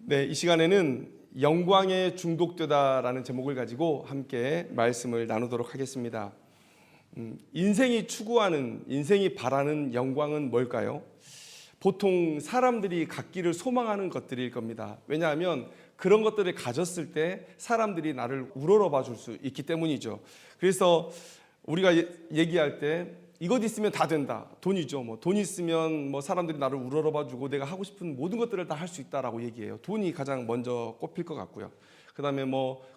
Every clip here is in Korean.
네, 이 시간에는 영광에 중독되다라는 제목을 가지고 함께 말씀을 나누도록 하겠습니다. 인생이 추구하는, 인생이 바라는 영광은 뭘까요? 보통 사람들이 갖기를 소망하는 것들일 겁니다. 왜냐하면 그런 것들을 가졌을 때 사람들이 나를 우러러봐 줄 수 있기 때문이죠. 그래서 우리가 얘기할 때 이것 있으면 다 된다. 돈이죠. 돈 있으면 사람들이 나를 우러러봐 주고 내가 하고 싶은 모든 것들을 다 할 수 있다라고 얘기해요. 돈이 가장 먼저 꼽힐 것 같고요. 그다음에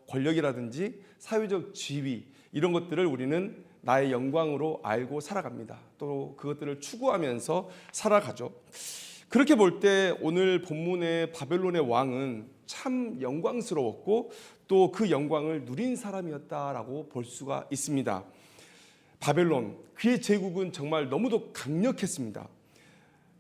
권력이라든지 사회적 지위 이런 것들을 우리는 나의 영광으로 알고 살아갑니다. 또 그것들을 추구하면서 살아가죠. 그렇게 볼 때 오늘 본문의 바벨론의 왕은 참 영광스러웠고 또 그 영광을 누린 사람이었다라고 볼 수가 있습니다. 바벨론, 그의 제국은 정말 너무도 강력했습니다.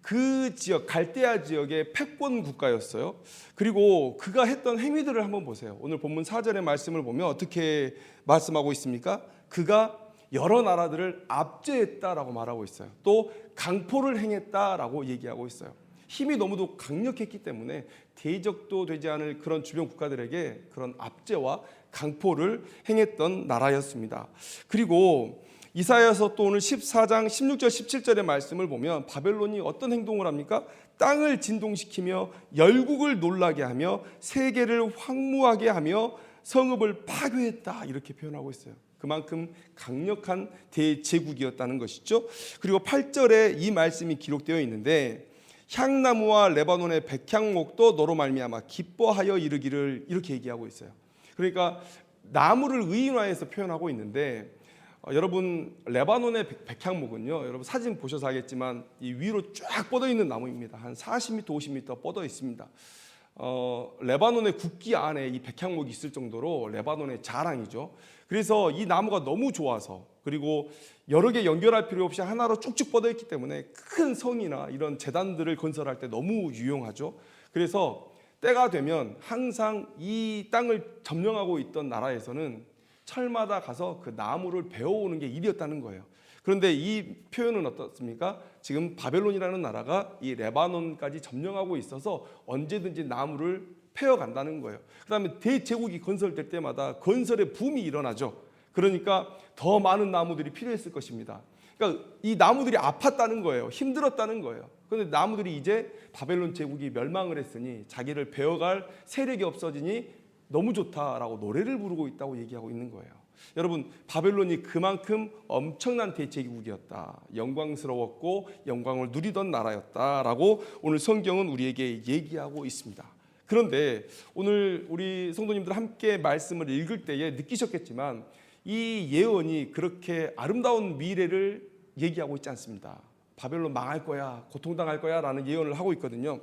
그 지역, 갈대아 지역의 패권 국가였어요. 그리고 그가 했던 행위들을 한번 보세요. 오늘 본문 4절의 말씀을 보면 어떻게 말씀하고 있습니까? 그가 여러 나라들을 압제했다라고 말하고 있어요. 또 강포를 행했다라고 얘기하고 있어요. 힘이 너무도 강력했기 때문에 대적도 되지 않을 그런 주변 국가들에게 그런 압제와 강포를 행했던 나라였습니다. 그리고 이사야서 또 오늘 14장 16절 17절의 말씀을 보면 바벨론이 어떤 행동을 합니까? 땅을 진동시키며 열국을 놀라게 하며 세계를 황무하게 하며 성읍을 파괴했다 이렇게 표현하고 있어요. 그만큼 강력한 대제국이었다는 것이죠. 그리고 8절에 이 말씀이 기록되어 있는데 향나무와 레바논의 백향목도 너로 말미암아 기뻐하여 이르기를 이렇게 얘기하고 있어요. 그러니까 나무를 의인화해서 표현하고 있는데 여러분 레바논의 백향목은요, 여러분 사진 보셔서 알겠지만 이 위로 쫙 뻗어 있는 나무입니다. 한 40m, 50m 뻗어 있습니다. 레바논의 국기 안에 이 백향목이 있을 정도로 레바논의 자랑이죠. 그래서 이 나무가 너무 좋아서 그리고 여러 개 연결할 필요 없이 하나로 쭉쭉 뻗어 있기 때문에 큰 성이나 이런 재단들을 건설할 때 너무 유용하죠. 그래서 때가 되면 항상 이 땅을 점령하고 있던 나라에서는 철마다 가서 그 나무를 베어오는 게 일이었다는 거예요. 그런데 이 표현은 어떻습니까? 지금 바벨론이라는 나라가 이 레바논까지 점령하고 있어서 언제든지 나무를 패어간다는 거예요. 그 다음에 대제국이 건설될 때마다 건설의 붐이 일어나죠. 그러니까 더 많은 나무들이 필요했을 것입니다. 그러니까 이 나무들이 아팠다는 거예요. 힘들었다는 거예요. 그런데 나무들이 이제 바벨론 제국이 멸망을 했으니 자기를 베어갈 세력이 없어지니 너무 좋다라고 노래를 부르고 있다고 얘기하고 있는 거예요. 여러분 바벨론이 그만큼 엄청난 대제국이었다. 영광스러웠고 영광을 누리던 나라였다라고 오늘 성경은 우리에게 얘기하고 있습니다. 그런데 오늘 우리 성도님들 함께 말씀을 읽을 때에 느끼셨겠지만 이 예언이 그렇게 아름다운 미래를 얘기하고 있지 않습니다. 바벨론 망할 거야, 고통당할 거야 라는 예언을 하고 있거든요.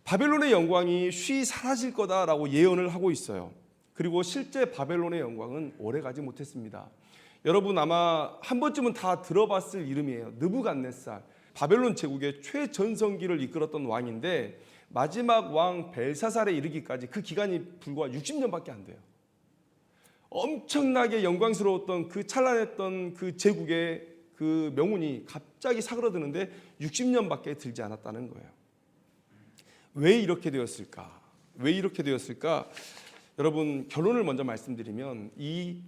바벨론의 영광이 쉬 사라질 거다라고 예언을 하고 있어요. 그리고 실제 바벨론의 영광은 오래가지 못했습니다. 여러분 아마 한 번쯤은 다 들어봤을 이름이에요. 느부갓네살, 바벨론 제국의 최전성기를 이끌었던 왕인데 마지막 왕 벨사살에 이르기까지 그 기간이 불과 60년밖에 안 돼요. 엄청나게 영광스러웠던 그 찬란했던 그 제국의 그 명운이 갑자기 사그러드는데 60년밖에 들지 않았다는 거예요. 왜 이렇게 되었을까? 왜 이렇게 되었을까? 여러분 결론을 먼저 말씀드리면 이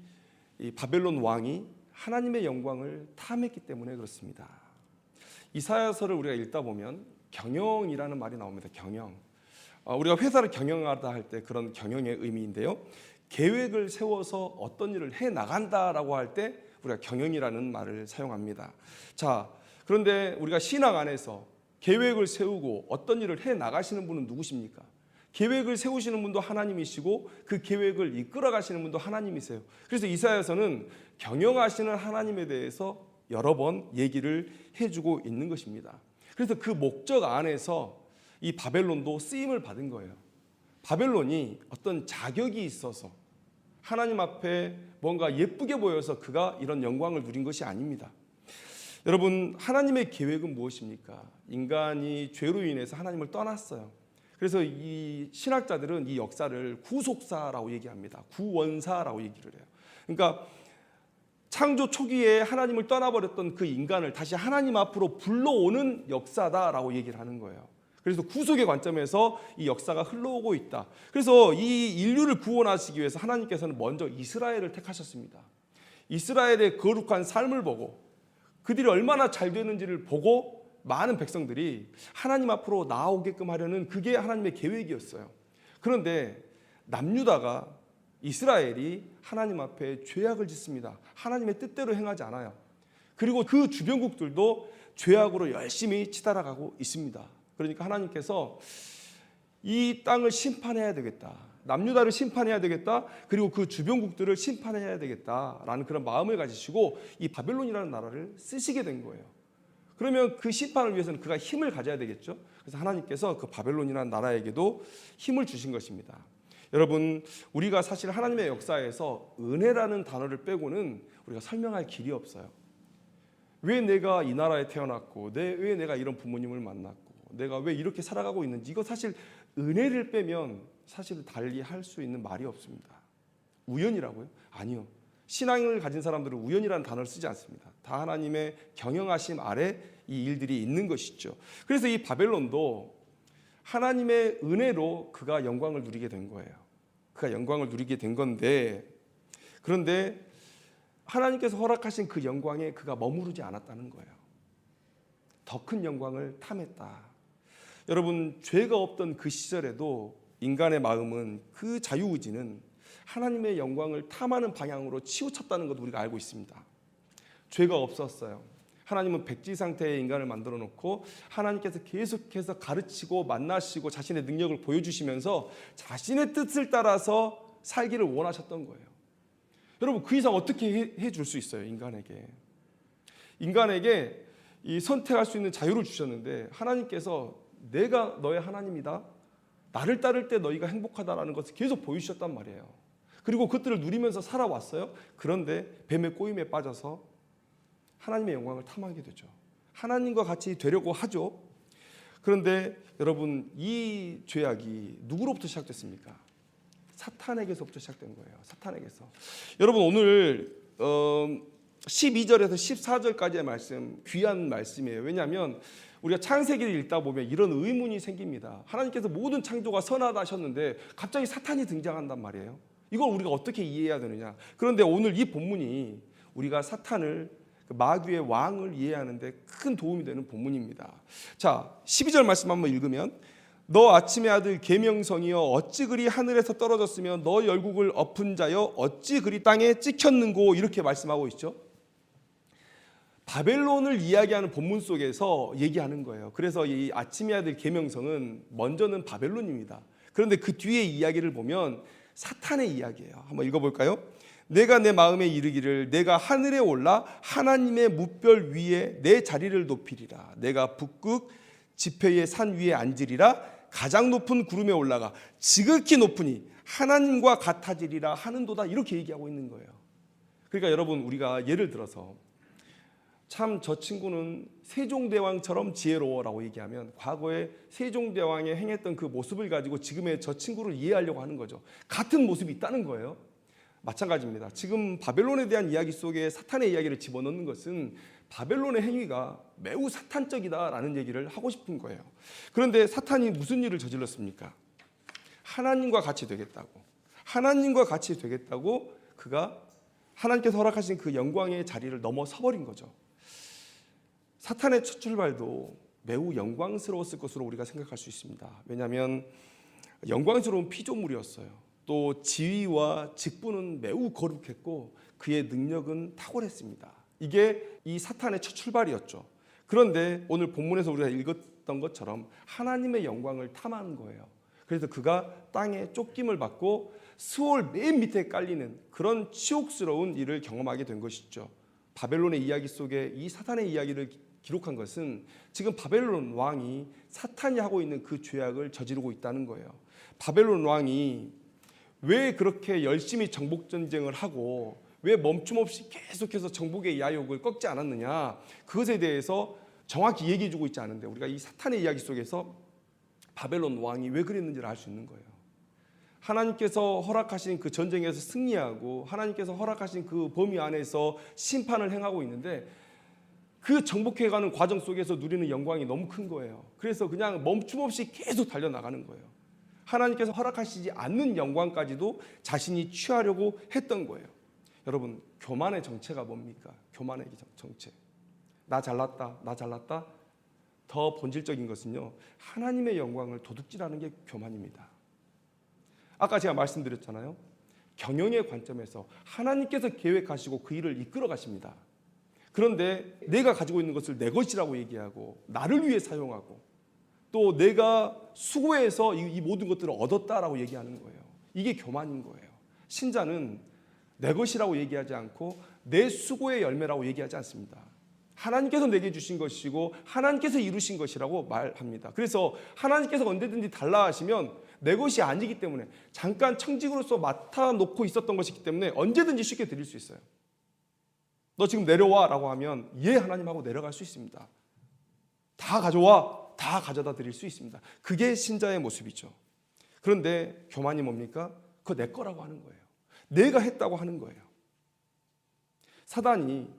바벨론 왕이 하나님의 영광을 탐했기 때문에 그렇습니다. 이사야서를 우리가 읽다 보면 경영이라는 말이 나옵니다. 경영. 우리가 회사를 경영하다 할 때 그런 경영의 의미인데요. 계획을 세워서 어떤 일을 해 나간다라고 할 때 우리가 경영이라는 말을 사용합니다. 자, 그런데 우리가 신앙 안에서 계획을 세우고 어떤 일을 해 나가시는 분은 누구십니까? 계획을 세우시는 분도 하나님이시고 그 계획을 이끌어 가시는 분도 하나님이세요. 그래서 이사야서는 경영하시는 하나님에 대해서 여러 번 얘기를 해주고 있는 것입니다. 그래서 그 목적 안에서 이 바벨론도 쓰임을 받은 거예요. 바벨론이 어떤 자격이 있어서 하나님 앞에 뭔가 예쁘게 보여서 그가 이런 영광을 누린 것이 아닙니다. 여러분 하나님의 계획은 무엇입니까? 인간이 죄로 인해서 하나님을 떠났어요. 그래서 이 신학자들은 이 역사를 구속사라고 얘기합니다. 구원사라고 얘기를 해요. 그러니까 창조 초기에 하나님을 떠나버렸던 그 인간을 다시 하나님 앞으로 불러오는 역사다라고 얘기를 하는 거예요. 그래서 구속의 관점에서 이 역사가 흘러오고 있다. 그래서 이 인류를 구원하시기 위해서 하나님께서는 먼저 이스라엘을 택하셨습니다. 이스라엘의 거룩한 삶을 보고 그들이 얼마나 잘 되는지를 보고 많은 백성들이 하나님 앞으로 나아오게끔 하려는 그게 하나님의 계획이었어요. 그런데 남유다가 이스라엘이 하나님 앞에 죄악을 짓습니다. 하나님의 뜻대로 행하지 않아요. 그리고 그 주변국들도 죄악으로 열심히 치달아가고 있습니다. 그러니까 하나님께서 이 땅을 심판해야 되겠다. 남유다를 심판해야 되겠다. 그리고 그 주변국들을 심판해야 되겠다라는 그런 마음을 가지시고 이 바벨론이라는 나라를 쓰시게 된 거예요. 그러면 그 심판을 위해서는 그가 힘을 가져야 되겠죠. 그래서 하나님께서 그 바벨론이라는 나라에게도 힘을 주신 것입니다. 여러분, 우리가 사실 하나님의 역사에서 은혜라는 단어를 빼고는 우리가 설명할 길이 없어요. 왜 내가 이 나라에 태어났고, 왜 내가 이런 부모님을 만났고, 내가 왜 이렇게 살아가고 있는지, 이거 사실 은혜를 빼면 사실 달리 할 수 있는 말이 없습니다. 우연이라고요? 아니요. 신앙을 가진 사람들은 우연이라는 단어를 쓰지 않습니다. 다 하나님의 경영하심 아래 이 일들이 있는 것이죠. 그래서 이 바벨론도 하나님의 은혜로 그가 영광을 누리게 된 거예요. 그가 영광을 누리게 된 건데, 그런데 하나님께서 허락하신 그 영광에 그가 머무르지 않았다는 거예요. 더 큰 영광을 탐했다. 여러분, 죄가 없던 그 시절에도 인간의 마음은, 그 자유의지는 하나님의 영광을 탐하는 방향으로 치우쳤다는 것도 우리가 알고 있습니다. 죄가 없었어요. 하나님은 백지 상태의 인간을 만들어 놓고 하나님께서 계속해서 가르치고 만나시고 자신의 능력을 보여주시면서 자신의 뜻을 따라서 살기를 원하셨던 거예요. 여러분, 그 이상 어떻게 해줄 수 있어요? 인간에게 이 선택할 수 있는 자유를 주셨는데, 하나님께서 내가 너의 하나님이다, 나를 따를 때 너희가 행복하다라는 것을 계속 보여주셨단 말이에요. 그리고 그것들을 누리면서 살아왔어요. 그런데 뱀의 꼬임에 빠져서 하나님의 영광을 탐하게 되죠. 하나님과 같이 되려고 하죠. 그런데 여러분, 이 죄악이 누구로부터 시작됐습니까? 사탄에게서부터 시작된 거예요. 사탄에게서. 여러분, 오늘 12절에서 14절까지의 말씀, 귀한 말씀이에요. 왜냐하면 우리가 창세기를 읽다 보면 이런 의문이 생깁니다. 하나님께서 모든 창조가 선하다 하셨는데 갑자기 사탄이 등장한단 말이에요. 이걸 우리가 어떻게 이해해야 되느냐. 그런데 오늘 이 본문이 우리가 사탄을, 마귀의 왕을 이해하는데 큰 도움이 되는 본문입니다. 자, 12절 말씀 한번 읽으면, 너 아침의 아들 계명성이여 어찌 그리 하늘에서 떨어졌으며 너 열국을 엎은 자여 어찌 그리 땅에 찍혔는고, 이렇게 말씀하고 있죠. 바벨론을 이야기하는 본문 속에서 얘기하는 거예요. 그래서 이 아침의 아들 계명성은 먼저는 바벨론입니다. 그런데 그 뒤에 이야기를 보면 사탄의 이야기예요. 한번 읽어볼까요? 내가 내 마음에 이르기를 내가 하늘에 올라 하나님의 뭇별 위에 내 자리를 높이리라. 내가 북극 지폐의 산 위에 앉으리라. 가장 높은 구름에 올라가 지극히 높으니 하나님과 같아지리라 하는도다. 이렇게 얘기하고 있는 거예요. 그러니까 여러분, 우리가 예를 들어서 참 저 친구는 세종대왕처럼 지혜로워라고 얘기하면 과거에 세종대왕이 행했던 그 모습을 가지고 지금의 저 친구를 이해하려고 하는 거죠. 같은 모습이 있다는 거예요. 마찬가지입니다. 지금 바벨론에 대한 이야기 속에 사탄의 이야기를 집어넣는 것은 바벨론의 행위가 매우 사탄적이다라는 얘기를 하고 싶은 거예요. 그런데 사탄이 무슨 일을 저질렀습니까? 하나님과 같이 되겠다고. 하나님과 같이 되겠다고 그가 하나님께서 허락하신 그 영광의 자리를 넘어서 버린 거죠. 사탄의 첫 출발도 매우 영광스러웠을 것으로 우리가 생각할 수 있습니다. 왜냐하면 영광스러운 피조물이었어요. 또 지위와 직분은 매우 거룩했고 그의 능력은 탁월했습니다. 이게 이 사탄의 첫 출발이었죠. 그런데 오늘 본문에서 우리가 읽었던 것처럼 하나님의 영광을 탐하는 거예요. 그래서 그가 땅에 쫓김을 받고 스올 맨 밑에 깔리는 그런 치욕스러운 일을 경험하게 된 것이죠. 바벨론의 이야기 속에 이 사탄의 이야기를 기록한 것은 지금 바벨론 왕이 사탄이 하고 있는 그 죄악을 저지르고 있다는 거예요. 바벨론 왕이 왜 그렇게 열심히 정복 전쟁을 하고 왜 멈춤 없이 계속해서 정복의 야욕을 꺾지 않았느냐, 그것에 대해서 정확히 얘기해 주고 있지 않은데 우리가 이 사탄의 이야기 속에서 바벨론 왕이 왜 그랬는지를 알 수 있는 거예요. 하나님께서 허락하신 그 전쟁에서 승리하고 하나님께서 허락하신 그 범위 안에서 심판을 행하고 있는데 그 정복해가는 과정 속에서 누리는 영광이 너무 큰 거예요. 그래서 그냥 멈춤없이 계속 달려나가는 거예요. 하나님께서 허락하시지 않는 영광까지도 자신이 취하려고 했던 거예요. 여러분, 교만의 정체가 뭡니까? 교만의 정체. 나 잘났다, 나 잘났다. 더 본질적인 것은요, 하나님의 영광을 도둑질하는 게 교만입니다. 아까 제가 말씀드렸잖아요. 경영의 관점에서 하나님께서 계획하시고 그 일을 이끌어 가십니다. 그런데 내가 가지고 있는 것을 내 것이라고 얘기하고 나를 위해 사용하고 또 내가 수고해서 이 모든 것들을 얻었다라고 얘기하는 거예요. 이게 교만인 거예요. 신자는 내 것이라고 얘기하지 않고 내 수고의 열매라고 얘기하지 않습니다. 하나님께서 내게 주신 것이고 하나님께서 이루신 것이라고 말합니다. 그래서 하나님께서 언제든지 달라 하시면 내 것이 아니기 때문에 잠깐 청직으로서 맡아놓고 있었던 것이기 때문에 언제든지 쉽게 드릴 수 있어요. 너 지금 내려와 라고 하면 예 하나님 하고 내려갈 수 있습니다. 다 가져와, 다 가져다 드릴 수 있습니다. 그게 신자의 모습이죠. 그런데 교만이 뭡니까? 그거 내 거라고 하는 거예요. 내가 했다고 하는 거예요. 사단이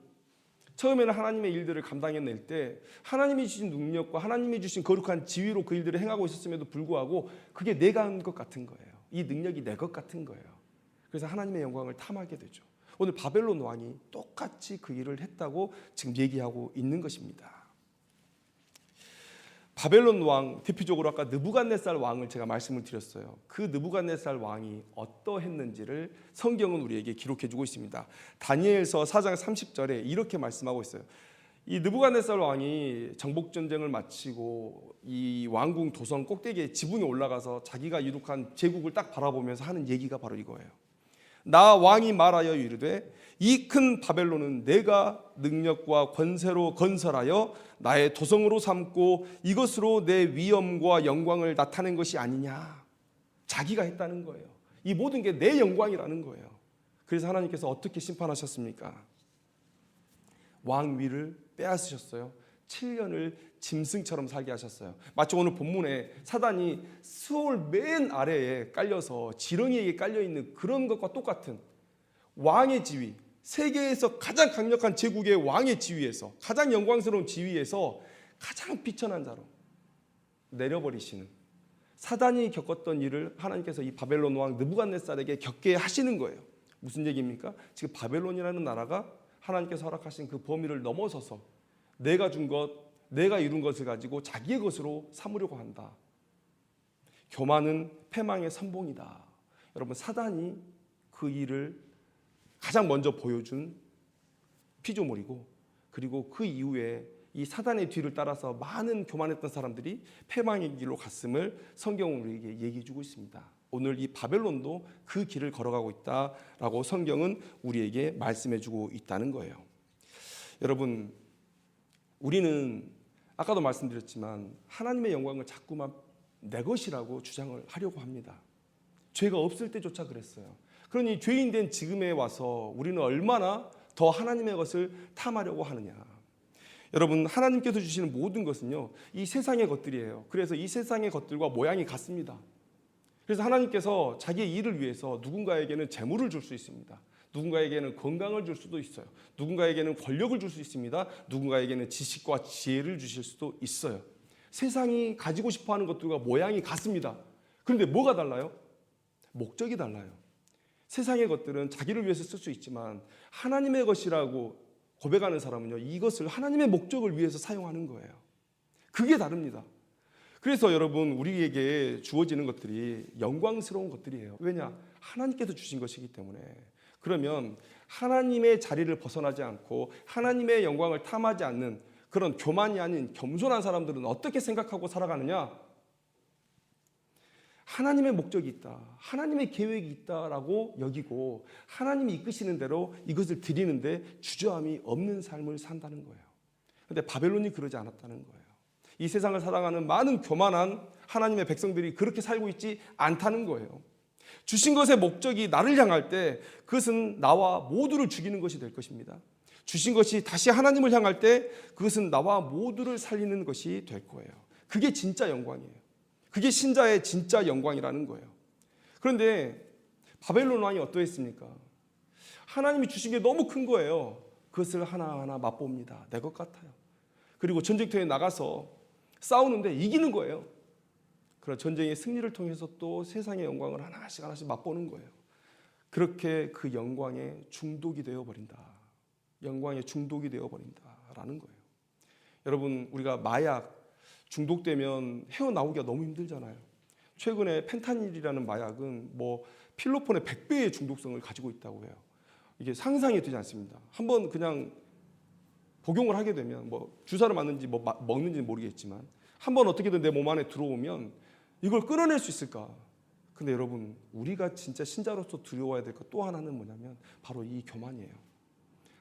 처음에는 하나님의 일들을 감당해낼 때 하나님이 주신 능력과 하나님이 주신 거룩한 지위로 그 일들을 행하고 있었음에도 불구하고 그게 내가 한 것 같은 거예요. 이 능력이 내 것 같은 거예요. 그래서 하나님의 영광을 탐하게 되죠. 오늘 바벨론 왕이 똑같이 그 일을 했다고 지금 얘기하고 있는 것입니다. 바벨론 왕, 대표적으로 아까 느부갓네살 왕을 제가 말씀을 드렸어요. 그 느부갓네살 왕이 어떠했는지를 성경은 우리에게 기록해주고 있습니다. 다니엘서 4장 30절에 이렇게 말씀하고 있어요. 이 느부갓네살 왕이 정복전쟁을 마치고 이 왕궁 도성 꼭대기에 지붕에 올라가서 자기가 이룩한 제국을 딱 바라보면서 하는 얘기가 바로 이거예요. 나 왕이 말하여 이르되 이 큰 바벨론은 내가 능력과 권세로 건설하여 나의 도성으로 삼고 이것으로 내 위엄과 영광을 나타낸 것이 아니냐. 자기가 했다는 거예요. 이 모든 게 내 영광이라는 거예요. 그래서 하나님께서 어떻게 심판하셨습니까? 왕위를 빼앗으셨어요. 7년을 짐승처럼 살게 하셨어요. 마치 오늘 본문에 사단이 수월 맨 아래에 깔려서 지렁이에게 깔려있는 그런 것과 똑같은 왕의 지위, 세계에서 가장 강력한 제국의 왕의 지위에서 가장 영광스러운 지위에서 가장 비천한 자로 내려버리시는 사단이 겪었던 일을 하나님께서 이 바벨론 왕 느부갓네살에게 겪게 하시는 거예요. 무슨 얘기입니까? 지금 바벨론이라는 나라가 하나님께서 허락하신 그 범위를 넘어서서 내가 준 것, 내가 이룬 것을 가지고 자기의 것으로 삼으려고 한다. 교만은 패망의 선봉이다. 여러분, 사단이 그 일을 가장 먼저 보여준 피조물이고, 그리고 그 이후에 이 사단의 뒤를 따라서 많은 교만했던 사람들이 패망의 길로 갔음을 성경은 우리에게 얘기해주고 있습니다. 오늘 이 바벨론도 그 길을 걸어가고 있다라고 성경은 우리에게 말씀해주고 있다는 거예요. 여러분, 우리는 아까도 말씀드렸지만 하나님의 영광을 자꾸만 내 것이라고 주장을 하려고 합니다. 죄가 없을 때조차 그랬어요. 그러니 죄인 된 지금에 와서 우리는 얼마나 더 하나님의 것을 탐하려고 하느냐. 여러분, 하나님께서 주시는 모든 것은요, 이 세상의 것들이에요. 그래서 이 세상의 것들과 모양이 같습니다. 그래서 하나님께서 자기의 일을 위해서 누군가에게는 재물을 줄 수 있습니다. 누군가에게는 건강을 줄 수도 있어요. 누군가에게는 권력을 줄 수 있습니다. 누군가에게는 지식과 지혜를 주실 수도 있어요. 세상이 가지고 싶어하는 것들과 모양이 같습니다. 그런데 뭐가 달라요? 목적이 달라요. 세상의 것들은 자기를 위해서 쓸 수 있지만 하나님의 것이라고 고백하는 사람은요, 이것을 하나님의 목적을 위해서 사용하는 거예요. 그게 다릅니다. 그래서 여러분, 우리에게 주어지는 것들이 영광스러운 것들이에요. 왜냐? 하나님께서 주신 것이기 때문에. 그러면 하나님의 자리를 벗어나지 않고 하나님의 영광을 탐하지 않는 그런 교만이 아닌 겸손한 사람들은 어떻게 생각하고 살아가느냐? 하나님의 목적이 있다, 하나님의 계획이 있다라고 여기고 하나님이 이끄시는 대로 이것을 드리는데 주저함이 없는 삶을 산다는 거예요. 그런데 바벨론이 그러지 않았다는 거예요. 이 세상을 살아가는 많은 교만한 하나님의 백성들이 그렇게 살고 있지 않다는 거예요. 주신 것의 목적이 나를 향할 때 그것은 나와 모두를 죽이는 것이 될 것입니다. 주신 것이 다시 하나님을 향할 때 그것은 나와 모두를 살리는 것이 될 거예요. 그게 진짜 영광이에요. 그게 신자의 진짜 영광이라는 거예요. 그런데 바벨론 왕이 어떠했습니까? 하나님이 주신 게 너무 큰 거예요. 그것을 하나하나 맛봅니다. 내 것 같아요. 그리고 전쟁터에 나가서 싸우는데 이기는 거예요. 그러나 전쟁의 승리를 통해서 또 세상의 영광을 하나씩 하나씩 맛보는 거예요. 그렇게 그 영광에 중독이 되어버린다. 영광에 중독이 되어버린다라는 거예요. 여러분, 우리가 마약 중독되면 헤어나오기가 너무 힘들잖아요. 최근에 펜타닐이라는 마약은 필로폰의 100배의 중독성을 가지고 있다고 해요. 이게 상상이 되지 않습니다. 한번 그냥 복용을 하게 되면 주사를 맞는지 먹는지는 모르겠지만 한번 어떻게든 내 몸 안에 들어오면 이걸 끊어낼 수 있을까? 근데 여러분, 우리가 진짜 신자로서 두려워해야 될 것 또 하나는 뭐냐면 바로 이 교만이에요.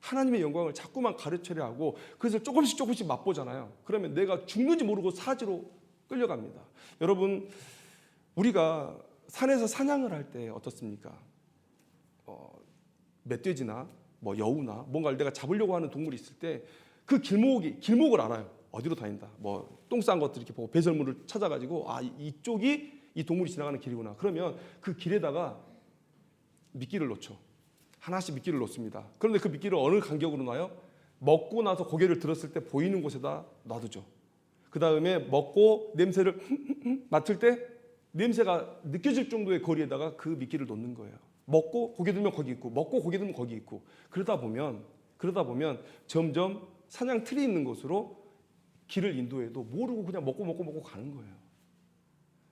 하나님의 영광을 자꾸만 가르쳐야 하고 그것을 조금씩 맛보잖아요. 그러면 내가 죽는지 모르고 사지로 끌려갑니다. 여러분, 우리가 산에서 사냥을 할 때 어떻습니까? 멧돼지나 여우나 뭔가를 내가 잡으려고 하는 동물이 있을 때 그 길목을 알아요. 어디로 다닌다. 똥 싼 것들 이렇게 보고 배설물을 찾아가지고 이쪽이 이 동물이 지나가는 길이구나. 그러면 그 길에다가 미끼를 놓죠. 하나씩 미끼를 놓습니다. 그런데 그 미끼를 어느 간격으로 놔요? 먹고 나서 고개를 들었을 때 보이는 곳에다 놔두죠. 그 다음에 먹고 냄새를 맡을 때 냄새가 느껴질 정도의 거리에다가 그 미끼를 놓는 거예요. 먹고 고개 들면 거기 있고 먹고 고개 들면 거기 있고 그러다 보면 점점 사냥 틀이 있는 곳으로 길을 인도해도 모르고 그냥 먹고 가는 거예요.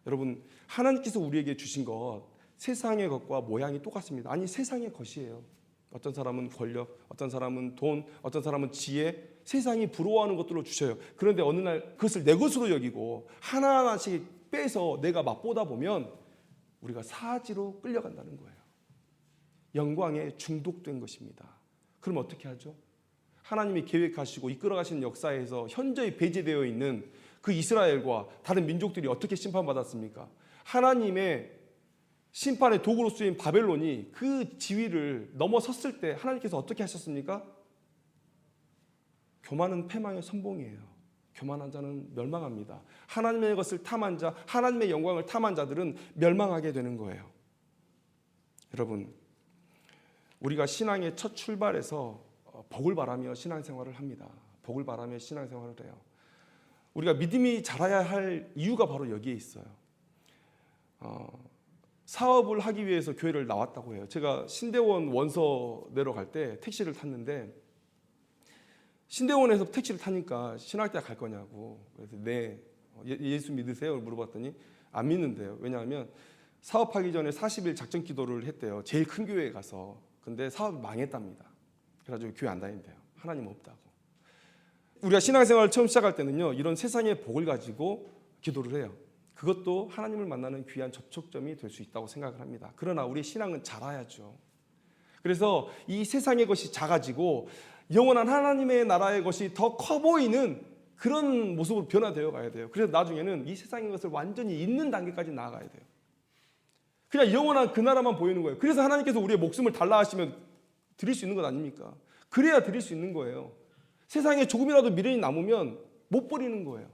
여러분, 하나님께서 우리에게 주신 것 세상의 것과 모양이 똑같습니다. 아니, 세상의 것이에요. 어떤 사람은 권력, 어떤 사람은 돈, 어떤 사람은 지혜, 세상이 부러워하는 것들로 주셔요. 그런데 어느 날 그것을 내 것으로 여기고 하나하나씩 빼서 내가 맛보다 보면 우리가 사지로 끌려간다는 거예요. 영광에 중독된 것입니다. 그럼 어떻게 하죠? 하나님이 계획하시고 이끌어가시는 역사에서 현저히 배제되어 있는 그 이스라엘과 다른 민족들이 어떻게 심판받았습니까? 하나님의 심판의 도구로 쓰인 바벨론이 그 지위를 넘어섰을 때 하나님께서 어떻게 하셨습니까? 교만은 패망의 선봉이에요. 교만한 자는 멸망합니다. 하나님의 것을 탐한 자, 하나님의 영광을 탐한 자들은 멸망하게 되는 거예요. 여러분, 우리가 신앙의 첫 출발에서 복을 바라며 신앙생활을 합니다. 복을 바라며 신앙생활을 해요. 우리가 믿음이 자라야 할 이유가 바로 여기에 있어요. 사업을 하기 위해서 교회를 나왔다고 해요. 제가 신대원 원서 내러 갈 때 택시를 탔는데 신대원에서 택시를 타니까 신학대학 갈 거냐고. 그래서 네, 예수 믿으세요? 물어봤더니 안 믿는데요. 왜냐하면 사업하기 전에 40일 작전 기도를 했대요. 제일 큰 교회에 가서. 근데 사업이 망했답니다. 그래가지고 교회 안 다닌대요. 하나님 없다고. 우리가 신앙생활을 처음 시작할 때는요, 이런 세상의 복을 가지고 기도를 해요. 그것도 하나님을 만나는 귀한 접촉점이 될 수 있다고 생각을 합니다. 그러나 우리 신앙은 자라야죠. 그래서 이 세상의 것이 작아지고 영원한 하나님의 나라의 것이 더 커 보이는 그런 모습으로 변화되어 가야 돼요. 그래서 나중에는 이 세상의 것을 완전히 잊는 단계까지 나아가야 돼요. 그냥 영원한 그 나라만 보이는 거예요. 그래서 하나님께서 우리의 목숨을 달라 하시면 드릴 수 있는 것 아닙니까? 그래야 드릴 수 있는 거예요. 세상에 조금이라도 미련이 남으면 못 버리는 거예요.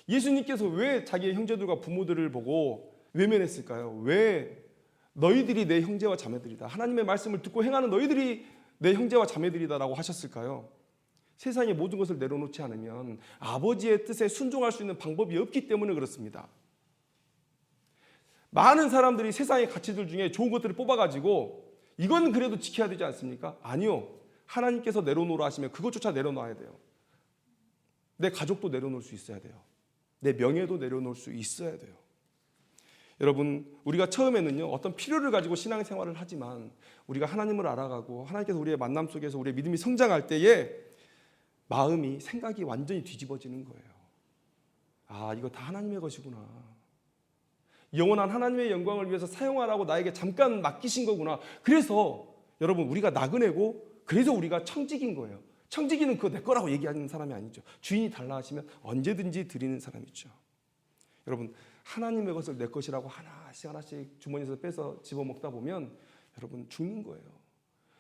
예수님께서 왜 자기의 형제들과 부모들을 보고 외면했을까요? 왜 너희들이 내 형제와 자매들이다. 하나님의 말씀을 듣고 행하는 너희들이 내 형제와 자매들이다라고 하셨을까요? 세상의 모든 것을 내려놓지 않으면 아버지의 뜻에 순종할 수 있는 방법이 없기 때문에 그렇습니다. 많은 사람들이 세상의 가치들 중에 좋은 것들을 뽑아가지고 이건 그래도 지켜야 되지 않습니까? 아니요. 하나님께서 내려놓으라 하시면 그것조차 내려놔야 돼요. 내 가족도 내려놓을 수 있어야 돼요. 내 명예도 내려놓을 수 있어야 돼요. 여러분, 우리가 처음에는요, 어떤 필요를 가지고 신앙생활을 하지만 우리가 하나님을 알아가고 하나님께서 우리의 만남 속에서 우리의 믿음이 성장할 때에 마음이, 생각이 완전히 뒤집어지는 거예요. 아, 이거 다 하나님의 것이구나. 영원한 하나님의 영광을 위해서 사용하라고 나에게 잠깐 맡기신 거구나. 그래서 여러분, 우리가 나그네고 그래서 우리가 청지기인 거예요. 청지기는 그거 내 거라고 얘기하는 사람이 아니죠. 주인이 달라 하시면 언제든지 드리는 사람이죠. 여러분, 하나님의 것을 내 것이라고 하나씩 주머니에서 빼서 집어먹다 보면 여러분 죽는 거예요.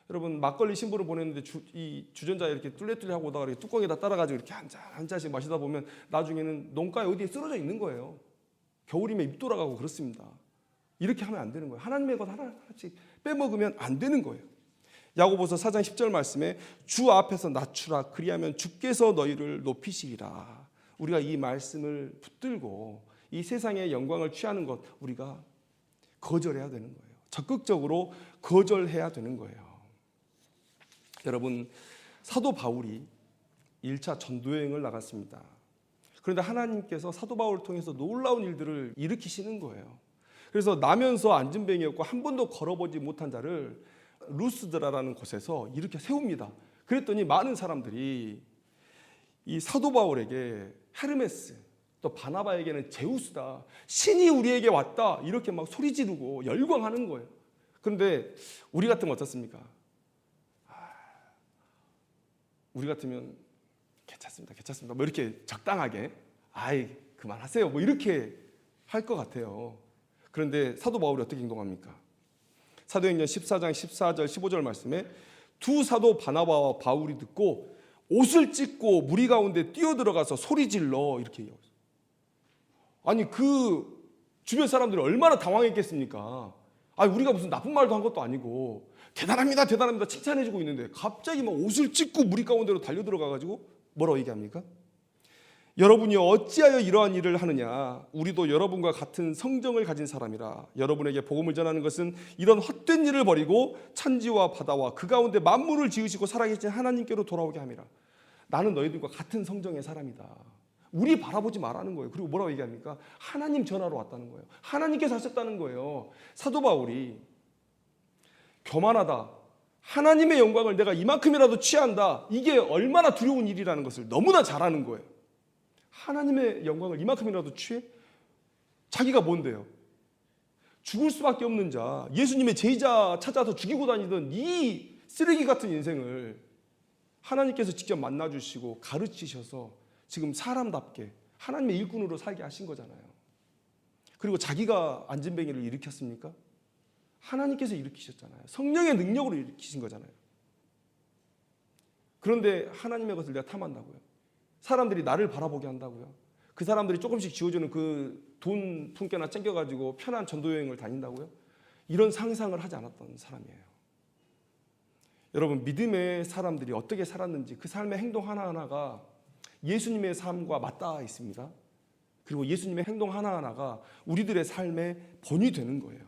여러분, 막걸리 신부를 보냈는데 이 주전자 이렇게 뚫레뚫레하고 오다가 이렇게 뚜껑에다 따라가지고 이렇게 한 잔씩 마시다 보면 나중에는 농가에 어디에 쓰러져 있는 거예요. 겨울이면 입 돌아가고 그렇습니다. 이렇게 하면 안 되는 거예요. 하나님의 것 하나씩 빼먹으면 안 되는 거예요. 야고보서 4장 10절 말씀에 주 앞에서 낮추라 그리하면 주께서 너희를 높이시리라. 우리가 이 말씀을 붙들고 이 세상의 영광을 취하는 것 우리가 거절해야 되는 거예요. 적극적으로 거절해야 되는 거예요. 여러분, 사도 바울이 1차 전도여행을 나갔습니다. 그런데 하나님께서 사도 바울을 통해서 놀라운 일들을 일으키시는 거예요. 그래서 나면서 안진뱅이였고 한 번도 걸어보지 못한 자를 루스드라라는 곳에서 이렇게 세웁니다. 그랬더니 많은 사람들이 이 사도 바울에게 헤르메스, 또 바나바에게는 제우스다, 신이 우리에게 왔다, 이렇게 막 소리 지르고 열광하는 거예요. 그런데 우리 같으면 어떻습니까? 우리 같으면 괜찮습니다 뭐 이렇게 적당하게 그만하세요 뭐 이렇게 할 것 같아요. 그런데 사도 바울이 어떻게 행동합니까? 사도행전 14장 14절 15절 말씀에 두 사도 바나바와 바울이 듣고 옷을 찢고 무리 가운데 뛰어들어가서 소리질러 이렇게 얘기해요. 아니 그 주변 사람들이 얼마나 당황했겠습니까? 우리가 무슨 나쁜 말도 한 것도 아니고 대단합니다 칭찬해주고 있는데 갑자기 막 옷을 찢고 무리 가운데로 달려들어가가지고 뭐라고 얘기합니까? 여러분이 어찌하여 이러한 일을 하느냐? 우리도 여러분과 같은 성정을 가진 사람이라. 여러분에게 복음을 전하는 것은 이런 헛된 일을 버리고 천지와 바다와 그 가운데 만물을 지으시고 살아계신 하나님께로 돌아오게 함이라. 나는 너희들과 같은 성정의 사람이다. 우리 바라보지 말라는 거예요. 그리고 뭐라고 얘기합니까? 하나님 전하러 왔다는 거예요. 하나님께서 하셨다는 거예요. 사도 바울이 교만하다, 하나님의 영광을 내가 이만큼이라도 취한다, 이게 얼마나 두려운 일이라는 것을 너무나 잘 아는 거예요. 하나님의 영광을 이만큼이라도 취해? 자기가 뭔데요? 죽을 수밖에 없는 자, 예수님의 제자 찾아서 죽이고 다니던 이 쓰레기 같은 인생을 하나님께서 직접 만나주시고 가르치셔서 지금 사람답게 하나님의 일꾼으로 살게 하신 거잖아요. 그리고 자기가 안진뱅이를 일으켰습니까? 하나님께서 일으키셨잖아요. 성령의 능력으로 일으키신 거잖아요. 그런데 하나님의 것을 내가 탐한다고요? 사람들이 나를 바라보게 한다고요? 그 사람들이 조금씩 지어주는 그 돈 품께나 챙겨가지고 편한 전도여행을 다닌다고요? 이런 상상을 하지 않았던 사람이에요. 여러분, 믿음의 사람들이 어떻게 살았는지 그 삶의 행동 하나하나가 예수님의 삶과 맞닿아 있습니다. 그리고 예수님의 행동 하나하나가 우리들의 삶의 본이 되는 거예요.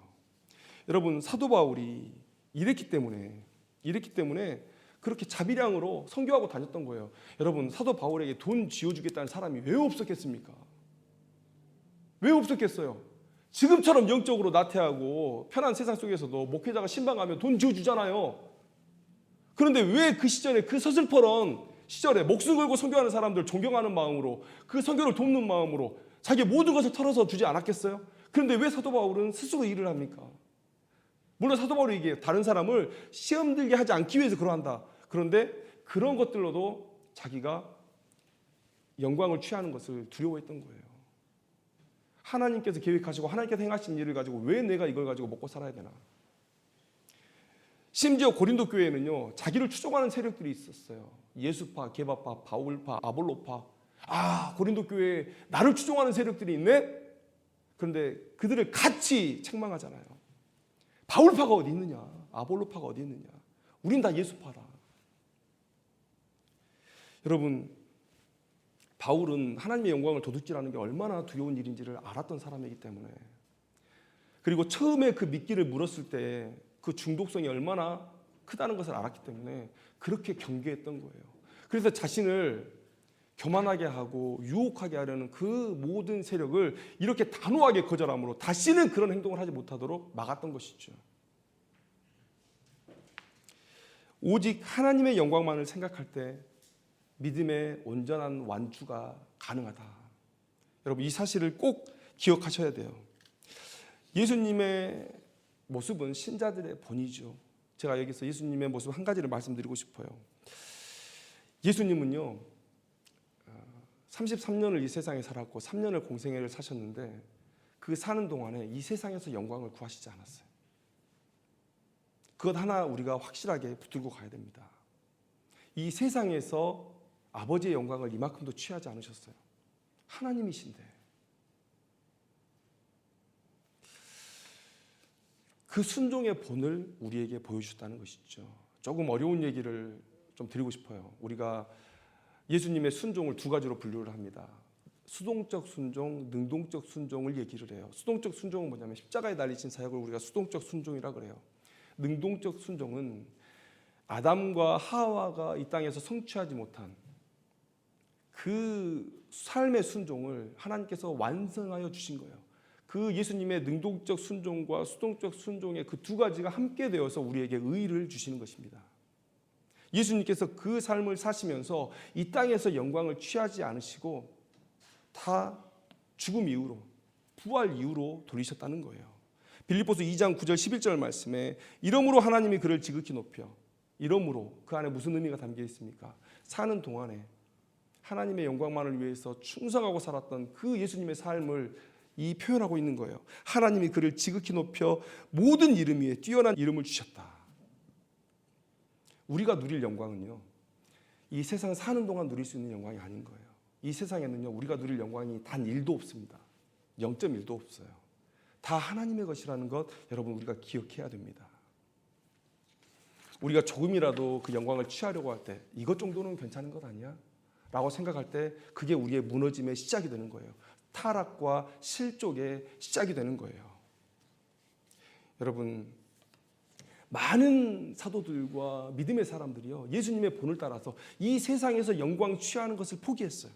여러분, 사도 바울이 이랬기 때문에 그렇게 자비량으로 선교하고 다녔던 거예요. 여러분, 사도 바울에게 돈 쥐어주겠다는 사람이 왜 없었겠습니까? 왜 없었겠어요? 지금처럼 영적으로 나태하고 편한 세상 속에서도 목회자가 신방 가면 돈 쥐어주잖아요. 그런데 왜 그 시절에, 그 서슬퍼런 시절에 목숨 걸고 선교하는 사람들 존경하는 마음으로, 그 선교를 돕는 마음으로 자기 모든 것을 털어서 주지 않았겠어요? 그런데 왜 사도 바울은 스스로 일을 합니까? 물론 사도 바울이 이게 다른 사람을 시험 들게 하지 않기 위해서 그러한다. 그런데 그런 것들로도 자기가 영광을 취하는 것을 두려워했던 거예요. 하나님께서 계획하시고 하나님께서 행하신 일을 가지고 왜 내가 이걸 가지고 먹고 살아야 되나? 심지어 고린도 교회에는요, 자기를 추종하는 세력들이 있었어요. 예수파, 게바파, 바울파, 아볼로파. 고린도 교회에 나를 추종하는 세력들이 있네? 그런데 그들을 같이 책망하잖아요. 바울파가 어디 있느냐? 아볼로파가 어디 있느냐? 우린 다 예수파다. 여러분, 바울은 하나님의 영광을 도둑질하는 게 얼마나 두려운 일인지를 알았던 사람이기 때문에, 그리고 처음에 그 미끼를 물었을 때 그 중독성이 얼마나 크다는 것을 알았기 때문에 그렇게 경계했던 거예요. 그래서 자신을 교만하게 하고 유혹하게 하려는 그 모든 세력을 이렇게 단호하게 거절함으로 다시는 그런 행동을 하지 못하도록 막았던 것이죠. 오직 하나님의 영광만을 생각할 때 믿음의 온전한 완주가 가능하다. 여러분, 이 사실을 꼭 기억하셔야 돼요. 예수님의 모습은 신자들의 본이죠. 제가 여기서 예수님의 모습 한 가지를 말씀드리고 싶어요. 예수님은요, 33년을 이 세상에 살았고 3년을 공생애를 사셨는데 그 사는 동안에 이 세상에서 영광을 구하시지 않았어요. 그것 하나 우리가 확실하게 붙들고 가야 됩니다. 이 세상에서 아버지의 영광을 이만큼도 취하지 않으셨어요. 하나님이신데. 그 순종의 본을 우리에게 보여주셨다는 것이죠. 조금 어려운 얘기를 좀 드리고 싶어요. 우리가 예수님의 순종을 두 가지로 분류를 합니다. 수동적 순종, 능동적 순종을 얘기를 해요. 수동적 순종은 뭐냐면 십자가에 달리신 사역을 우리가 수동적 순종이라 그래요. 능동적 순종은 아담과 하와가 이 땅에서 성취하지 못한 그 삶의 순종을 하나님께서 완성하여 주신 거예요. 그 예수님의 능동적 순종과 수동적 순종의 그 두 가지가 함께 되어서 우리에게 의의를 주시는 것입니다. 예수님께서 그 삶을 사시면서 이 땅에서 영광을 취하지 않으시고 다 죽음 이후로, 부활 이후로 돌리셨다는 거예요. 빌립보서 2장 9절 11절 말씀에 이러므로 하나님이 그를 지극히 높여, 이러므로 그 안에 무슨 의미가 담겨 있습니까? 사는 동안에 하나님의 영광만을 위해서 충성하고 살았던 그 예수님의 삶을 이 표현하고 있는 거예요. 하나님이 그를 지극히 높여 모든 이름 위에 뛰어난 이름을 주셨다. 우리가 누릴 영광은요, 이 세상 사는 동안 누릴 수 있는 영광이 아닌 거예요. 이 세상에는요, 우리가 누릴 영광이 단 1도 없습니다. 0.1도 없어요. 다 하나님의 것이라는 것 여러분 우리가 기억해야 됩니다. 우리가 조금이라도 그 영광을 취하려고 할 때 이것 정도는 괜찮은 것 아니야? 라고 생각할 때 그게 우리의 무너짐의 시작이 되는 거예요. 타락과 실족의 시작이 되는 거예요. 여러분, 많은 사도들과 믿음의 사람들이요, 예수님의 본을 따라서 이 세상에서 영광 취하는 것을 포기했어요.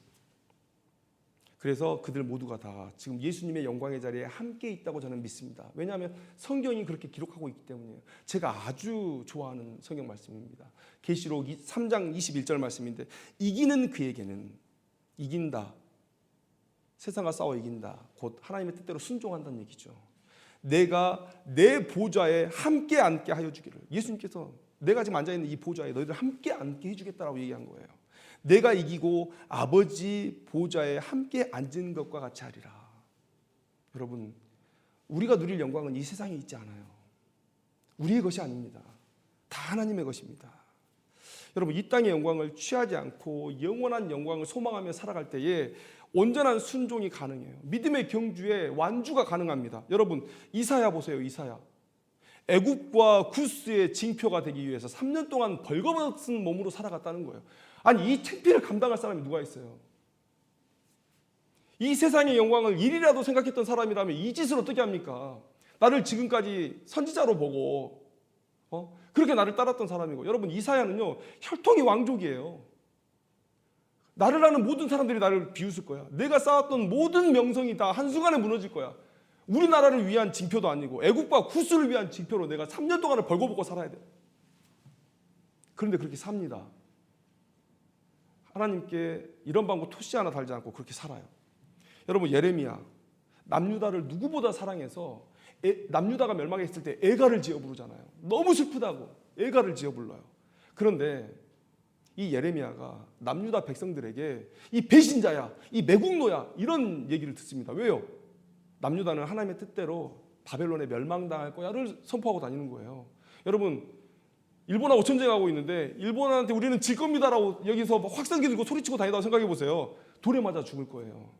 그래서 그들 모두가 다 지금 예수님의 영광의 자리에 함께 있다고 저는 믿습니다. 왜냐하면 성경이 그렇게 기록하고 있기 때문이에요. 제가 아주 좋아하는 성경 말씀입니다. 계시록 3장 21절 말씀인데, 이기는 그에게는, 이긴다, 세상과 싸워 이긴다, 곧 하나님의 뜻대로 순종한다는 얘기죠. 내가 내 보좌에 함께 앉게 하여 주기를, 예수님께서 내가 지금 앉아있는 이 보좌에 너희들 함께 앉게 해주겠다라고 얘기한 거예요. 내가 이기고 아버지 보좌에 함께 앉은 것과 같이 하리라. 여러분, 우리가 누릴 영광은 이 세상에 있지 않아요. 우리의 것이 아닙니다. 다 하나님의 것입니다. 여러분, 이 땅의 영광을 취하지 않고 영원한 영광을 소망하며 살아갈 때에 온전한 순종이 가능해요. 믿음의 경주에 완주가 가능합니다. 여러분, 이사야 보세요. 이사야. 애굽과 구스의 징표가 되기 위해서 3년 동안 벌거벗은 몸으로 살아갔다는 거예요. 아니, 이 창피를 감당할 사람이 누가 있어요? 이 세상의 영광을 일이라도 생각했던 사람이라면 이 짓을 어떻게 합니까? 나를 지금까지 선지자로 보고 그렇게 나를 따랐던 사람이고, 여러분, 이사야는요, 혈통이 왕족이에요. 나를 아는 모든 사람들이 나를 비웃을 거야. 내가 쌓았던 모든 명성이 다 한순간에 무너질 거야. 우리나라를 위한 징표도 아니고 애국과 구스를 위한 징표로 내가 3년 동안을 벌거벗고 살아야 돼. 그런데 그렇게 삽니다. 하나님께 이런 방법 토시 하나 달지 않고 그렇게 살아요. 여러분, 예레미야, 남유다를 누구보다 사랑해서 남유다가 멸망했을 때 애가를 지어 부르잖아요. 너무 슬프다고 애가를 지어 불러요. 그런데 이 예레미야가 남유다 백성들에게 이 배신자야, 이 매국노야, 이런 얘기를 듣습니다. 왜요? 남유다는 하나님의 뜻대로 바벨론에 멸망당할 거야를 선포하고 다니는 거예요. 여러분, 일본하고 전쟁하고 있는데 일본한테 우리는 질 겁니다라고 여기서 확성기 들고 소리치고 다니다고 생각해 보세요. 돌에 맞아 죽을 거예요.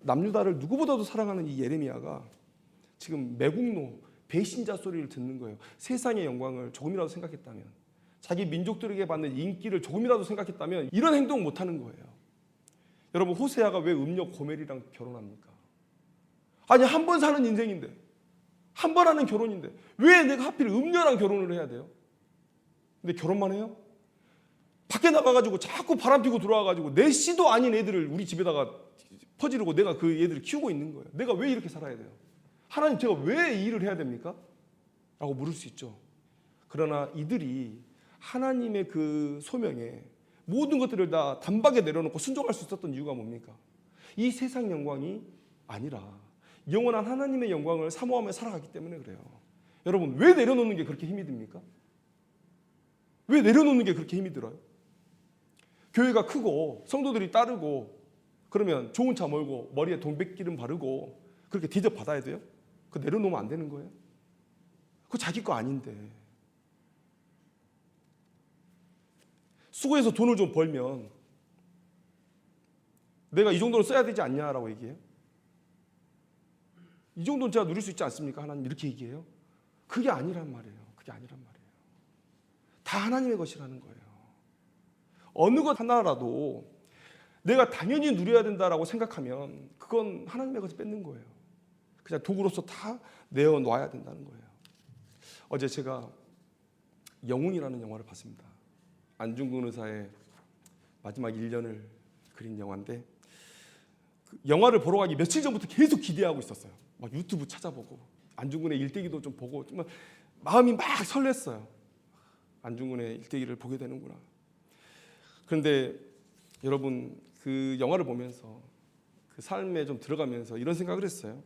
남유다를 누구보다도 사랑하는 이 예레미야가 지금 매국노, 배신자 소리를 듣는 거예요. 세상의 영광을 조금이라도 생각했다면, 자기 민족들에게 받는 인기를 조금이라도 생각했다면 이런 행동 못하는 거예요. 여러분, 호세아가 왜 음녀 고멜이랑 결혼합니까? 아니, 한 번 사는 인생인데, 한 번 하는 결혼인데 왜 내가 하필 음녀랑 결혼을 해야 돼요? 근데 결혼만 해요? 밖에 나가가지고 자꾸 바람 피고 들어와가지고 내 씨도 아닌 애들을 우리 집에다가 퍼지르고 내가 그 애들을 키우고 있는 거예요. 내가 왜 이렇게 살아야 돼요? 하나님, 제가 왜 이 일을 해야 됩니까? 라고 물을 수 있죠. 그러나 이들이 하나님의 그 소명에 모든 것들을 다 단박에 내려놓고 순종할 수 있었던 이유가 뭡니까? 이 세상 영광이 아니라 영원한 하나님의 영광을 사모하며 살아갔기 때문에 그래요. 여러분, 왜 내려놓는 게 그렇게 힘이 듭니까? 왜 내려놓는 게 그렇게 힘이 들어요? 교회가 크고 성도들이 따르고 그러면 좋은 차 몰고 머리에 동백기름 바르고 그렇게 대접 받아야 돼요? 그거 내려놓으면 안 되는 거예요? 그거 자기 거 아닌데. 수고해서 돈을 좀 벌면 내가 이 정도는 써야 되지 않냐라고 얘기해요? 이 정도는 제가 누릴 수 있지 않습니까? 하나님 이렇게 얘기해요? 그게 아니란 말이에요. 그게 아니란 말이에요. 다 하나님의 것이라는 거예요. 어느 것 하나라도 내가 당연히 누려야 된다라고 생각하면 그건 하나님의 것을 뺏는 거예요. 그냥 도구로서 다 내어놔야 된다는 거예요. 어제 제가 영웅이라는 영화를 봤습니다. 안중근 의사의 마지막 1년을 그린 영화인데 그 영화를 보러 가기 며칠 전부터 계속 기대하고 있었어요. 막 유튜브 찾아보고 안중근의 일대기도 좀 보고 정말 마음이 막 설렜어요. 안중근의 일대기를 보게 되는구나. 그런데 여러분 그 영화를 보면서 그 삶에 좀 들어가면서 이런 생각을 했어요.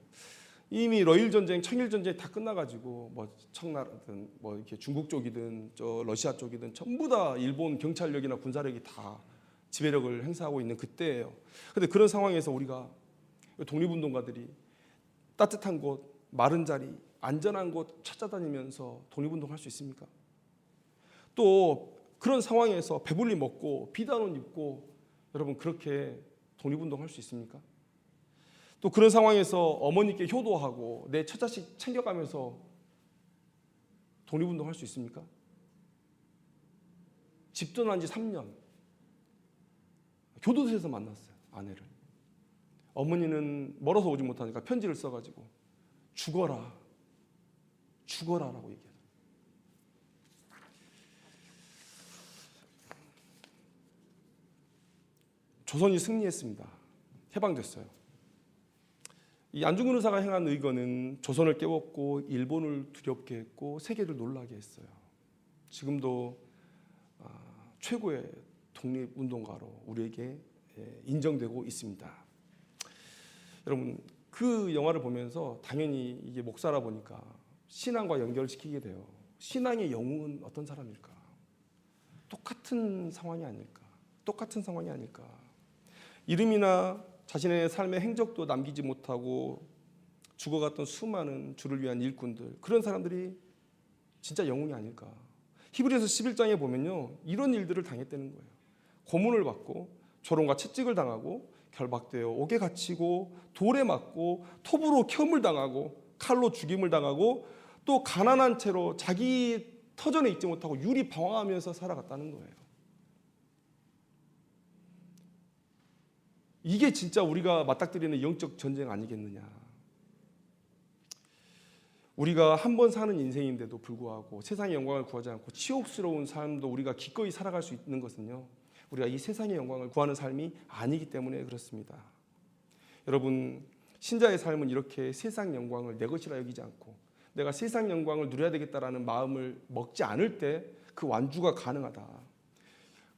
이미 러일 전쟁, 청일 전쟁이 다 끝나가지고 뭐 청나라든 뭐 이렇게 중국 쪽이든 저 러시아 쪽이든 전부 다 일본 경찰력이나 군사력이 다 지배력을 행사하고 있는 그때예요. 그런데 그런 상황에서 우리가 독립운동가들이 따뜻한 곳, 마른 자리, 안전한 곳 찾아다니면서 독립운동할 수 있습니까? 또 그런 상황에서 배불리 먹고 비단옷 입고 여러분 그렇게 독립운동할 수 있습니까? 또 그런 상황에서 어머니께 효도하고 내 처자식 챙겨가면서 독립운동할 수 있습니까? 집 떠난 지 3년 교도소에서 만났어요. 아내를. 어머니는 멀어서 오지 못하니까 편지를 써가지고 죽어라 죽어라라고 얘기해요. 조선이 승리했습니다. 해방됐어요. 이 안중근 의사가 행한 의거는 조선을 깨웠고 일본을 두렵게 했고 세계를 놀라게 했어요. 지금도 최고의 독립운동가로 우리에게 인정되고 있습니다. 여러분 그 영화를 보면서 당연히 이게 목사라 보니까 신앙과 연결시키게 돼요. 신앙의 영웅은 어떤 사람일까? 똑같은 상황이 아닐까? 똑같은 상황이 아닐까? 이름이나 자신의 삶의 행적도 남기지 못하고 죽어갔던 수많은 주를 위한 일꾼들, 그런 사람들이 진짜 영웅이 아닐까. 히브리서 11장에 보면요 이런 일들을 당했다는 거예요. 고문을 받고 조롱과 채찍을 당하고 결박되어 옥에 갇히고 돌에 맞고 톱으로 켬을 당하고 칼로 죽임을 당하고 또 가난한 채로 자기 터전에 있지 못하고 유리 방황하면서 살아갔다는 거예요. 이게 진짜 우리가 맞닥뜨리는 영적 전쟁 아니겠느냐. 우리가 한 번 사는 인생인데도 불구하고 세상의 영광을 구하지 않고 치욕스러운 삶도 우리가 기꺼이 살아갈 수 있는 것은요 우리가 이 세상의 영광을 구하는 삶이 아니기 때문에 그렇습니다. 여러분 신자의 삶은 이렇게 세상 영광을 내 것이라 여기지 않고 내가 세상 영광을 누려야 되겠다라는 마음을 먹지 않을 때 그 완주가 가능하다.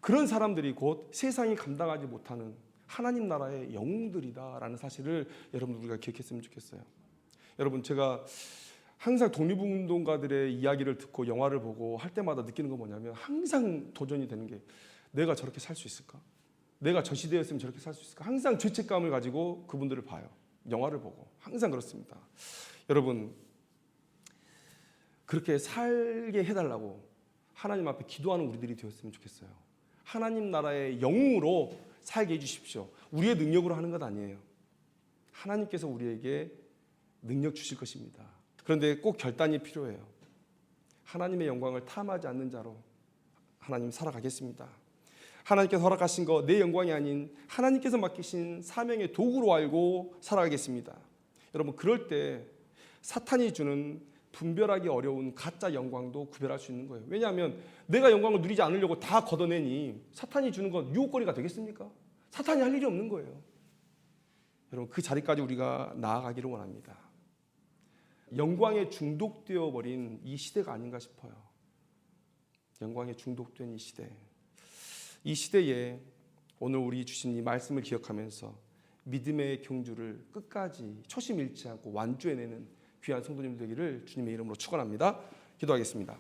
그런 사람들이 곧 세상이 감당하지 못하는 하나님 나라의 영웅들이다라는 사실을 여러분 우리가 기억했으면 좋겠어요. 여러분 제가 항상 독립운동가들의 이야기를 듣고 영화를 보고 할 때마다 느끼는 건 뭐냐면 항상 도전이 되는 게 내가 저렇게 살 수 있을까? 내가 저 시대였으면 저렇게 살 수 있을까? 항상 죄책감을 가지고 그분들을 봐요. 영화를 보고 항상 그렇습니다. 여러분 그렇게 살게 해달라고 하나님 앞에 기도하는 우리들이 되었으면 좋겠어요. 하나님 나라의 영웅으로 살게 해주십시오. 우리의 능력으로 하는 것 아니에요. 하나님께서 우리에게 능력 주실 것입니다. 그런데 꼭 결단이 필요해요. 하나님의 영광을 탐하지 않는 자로 하나님 살아가겠습니다. 하나님께서 허락하신 거 내 영광이 아닌 하나님께서 맡기신 사명의 도구로 알고 살아가겠습니다. 여러분 그럴 때 사탄이 주는 분별하기 어려운 가짜 영광도 구별할 수 있는 거예요. 왜냐하면 내가 영광을 누리지 않으려고 다 걷어내니 사탄이 주는 건 유혹거리가 되겠습니까? 사탄이 할 일이 없는 거예요. 여러분 그 자리까지 우리가 나아가기를 원합니다. 영광에 중독되어 버린 이 시대가 아닌가 싶어요. 영광에 중독된 이 시대. 이 시대에 오늘 우리 주신 이 말씀을 기억하면서 믿음의 경주를 끝까지 초심 잃지 않고 완주해내는 귀한 성도님 되기를 주님의 이름으로 축원합니다. 기도하겠습니다.